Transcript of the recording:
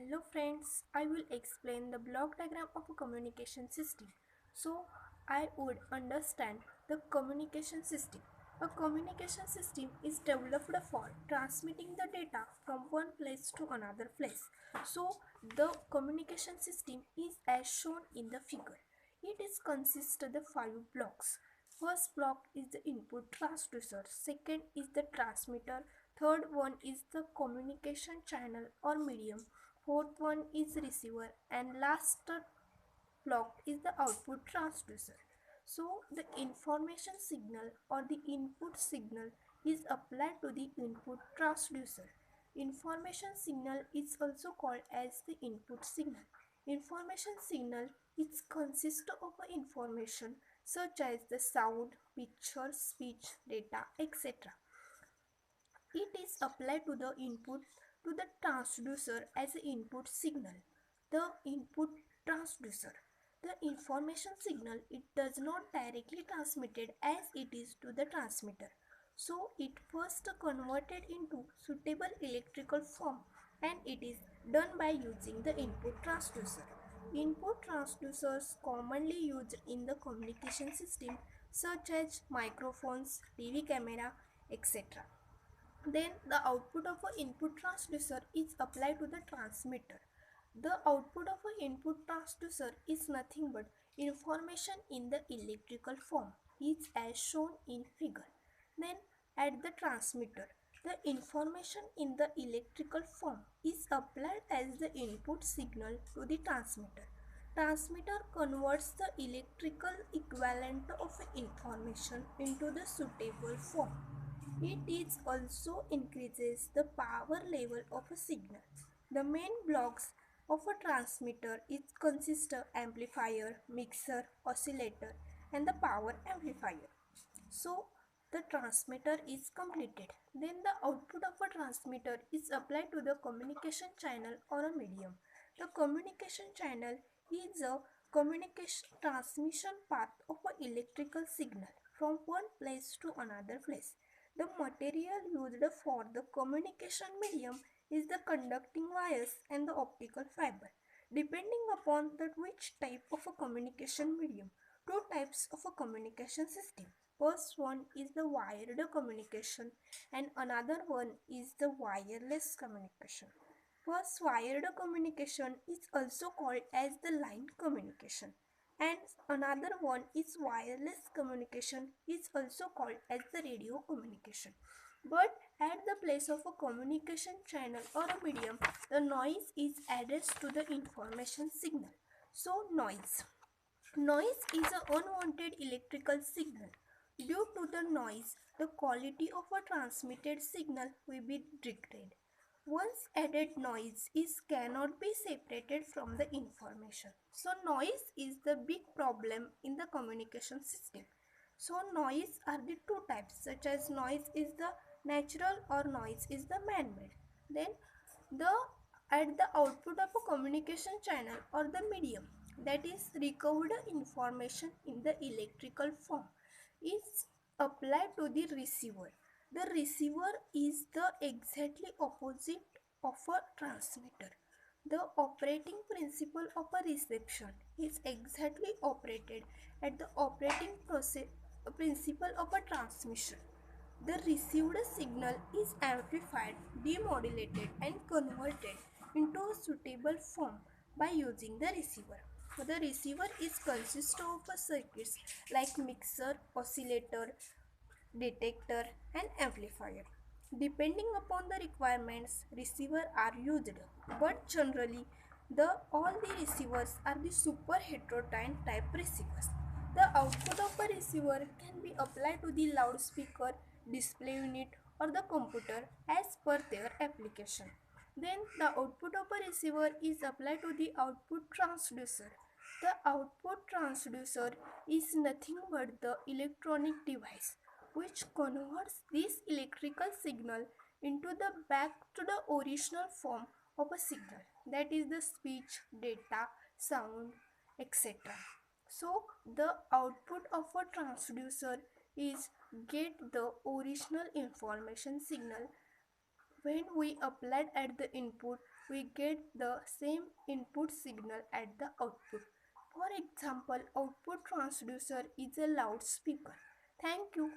Hello friends, I will explain the block diagram of a communication system. So I would understand the communication system. A communication system is developed for transmitting the data from one place to another place. So the communication system is as shown in the figure. It is consists of the five blocks. First block is the input transducer, second is the transmitter, third one is the communication channel or medium, fourth one is receiver, and last block is the output transducer. So the information signal or the input signal is applied to the input transducer. Information signal is also called as the input signal. Information signal is consist of information such as the sound, picture, speech, data, etc. It is applied to the input to the transducer as an input signal. The input transducer. The information signal it does not directly transmitted as it is to the transmitter. So it first converted into suitable electrical form and it is done by using the input transducer. Input transducers commonly used in the communication system such as microphones, TV camera, etc. Then the output of an input transducer is applied to the transmitter. The output of an input transducer is nothing but information in the electrical form is as shown in figure. Then at the transmitter, the information in the electrical form is applied as the input signal to the transmitter. Transmitter converts the electrical equivalent of information into the suitable form. It is also increases the power level of a signal. The main blocks of a transmitter is consist of amplifier, mixer, oscillator and the power amplifier. So the transmitter is completed. Then the output of a transmitter is applied to the communication channel or a medium. The communication channel is a communication transmission path of an electrical signal from one place to another place. The material used for the communication medium is the conducting wires and the optical fiber. Depending upon that which type of a communication medium, two types of a communication system. First one is the wired communication and another one is the wireless communication. First wired communication is also called as the line communication and another one is wireless communication is also called as the radio communication. But at the place of a communication channel or a medium, the noise is added to the information signal. So noise is an unwanted electrical signal. Due to the noise, the quality of a transmitted signal will be degraded. Once added noise is cannot be separated from the information. So noise is the big problem in the communication system. So noise are the two types such as noise is the natural or noise is the man-made. Then the at the output of a communication channel or the medium that is recovered information in the electrical form is applied to the receiver. The receiver is the exactly opposite of a transmitter. The operating principle of a reception is exactly operated at the operating process principle of a transmission. The received signal is amplified, demodulated and converted into a suitable form by using the receiver. The receiver is consist of circuits like mixer, oscillator, detector and amplifier. Depending upon the requirements, receivers are used, but generally all the receivers are the super heterodyne type receivers. The output of a receiver can be applied to the loudspeaker, display unit or the computer as per their application. Then the output of a receiver is applied to the output transducer. The output transducer is nothing but the electronic device which converts this electrical signal into the back to the original form of a signal, that is the speech, data, sound, etc. So the output of a transducer is get the original information signal when we applied at the input we get the same input signal at the output. For example, output transducer is a loudspeaker. Thank you.